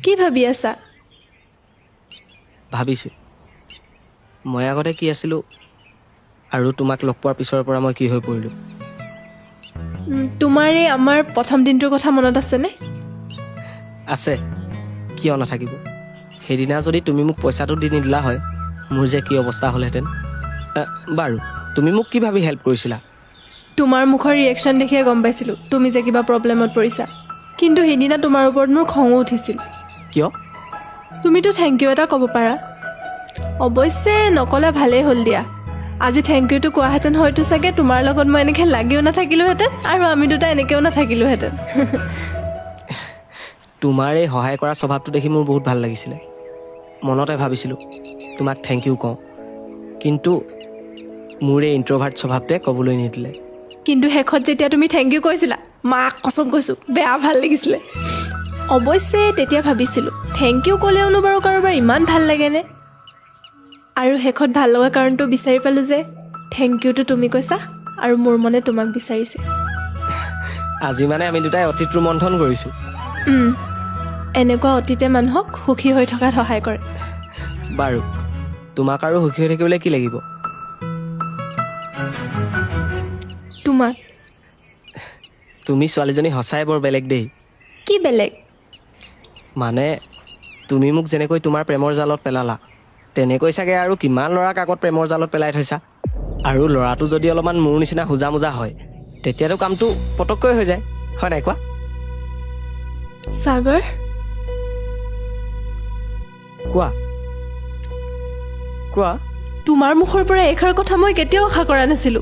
কি ভাবি আছা? ভাবিছোঁ মই আগতে কি আছিলোঁ আৰু তোমাক লগ পোৱাৰ পিছৰ পৰা মই কি হৈ পৰিলোঁ। তোমাৰ এই আমাৰ প্ৰথম দিনটোৰ কথা মনত আছেনে? আছে, কিয় নাথাকিব। সেইদিনা যদি তুমি মোক পইচাটো দি নিদিলা হয় মোৰ যে কি অৱস্থা হ'লহেঁতেন। বাৰু তুমি মোক কি ভাবি হেল্প কৰিছিলা? তোমাৰ মুখৰ ৰিয়েকশ্যন দেখিয়ে গম পাইছিলোঁ তুমি যে কিবা প্ৰব্লেমত পৰিছা। কিন্তু সেইদিনা তোমাৰ ওপৰত মোৰ খঙো উঠিছিল। কিয়? তুমিতো থেংক ইউ এটা ক'ব পাৰা। অৱশ্যে নক'লে ভালেই হ'ল দিয়া। আজি থেংক ইউটো কোৱাহেঁতেন হয়তো চাগে তোমাৰ লগত মই এনেকৈ লাগিও নাথাকিলোহেঁতেন আৰু আমি দুটা এনেকৈও নাথাকিলোহেঁতেন। তোমাৰ এই সহায় কৰা স্বভাৱটো দেখি মোৰ বহুত ভাল লাগিছিলে। মনতে ভাবিছিলোঁ তোমাক থেংক ইউ কওঁ, কিন্তু মোৰ এই ইণ্ট্ৰভাৰ্ট স্বভাৱটোৱে ক'বলৈ নিদিলে। কিন্তু শেষত যেতিয়া তুমি থেংক ইউ কৈছিলা, মাক কচম কৈছোঁ বেয়া ভাল লাগিছিলে। অৱশ্যে তেতিয়া ভাবিছিলোঁ থেংক ইউ ক'লেওনো বাৰু কাৰোবাৰ ইমান ভাল লাগেনে। আৰু শেষত ভাল লগা কাৰণটো বিচাৰি পালোঁ যে থেংক ইউটো তুমি কৈছা আৰু মোৰ মনে তোমাক বিচাৰিছে। আজি মানে আমি দুটাই অতীত ৰোমন্থন কৰিছোঁ। এনেকুৱা অতীতে মানুহক সুখী হৈ থকাত সহায় কৰে। বাৰু তোমাক আৰু সুখী হৈ থাকিবলৈ কি লাগিব? তোমাক। তুমি ছোৱালীজনী সঁচাই বৰ বেলেগ দেই। কি বেলেগ? মানে তুমি মোক যেনেকৈ তোমাৰ প্ৰেমৰ জালত পেলালা তেনেকৈ চাগে আৰু কিমান ল'ৰাক আগত প্ৰেমৰ জালত পেলাই থৈছা। আৰু ল'ৰাটো যদি অলপমান মোৰ নিচিনা হোজা মোজা হয় তেতিয়াতো কামটো পটককৈ হৈ যায়, হয় নাই কোৱা? সাগৰ, কোৱা কোৱা। তোমাৰ মুখৰ পৰা এইষাৰ কথা মই কেতিয়াও আশা কৰা নাছিলোঁ।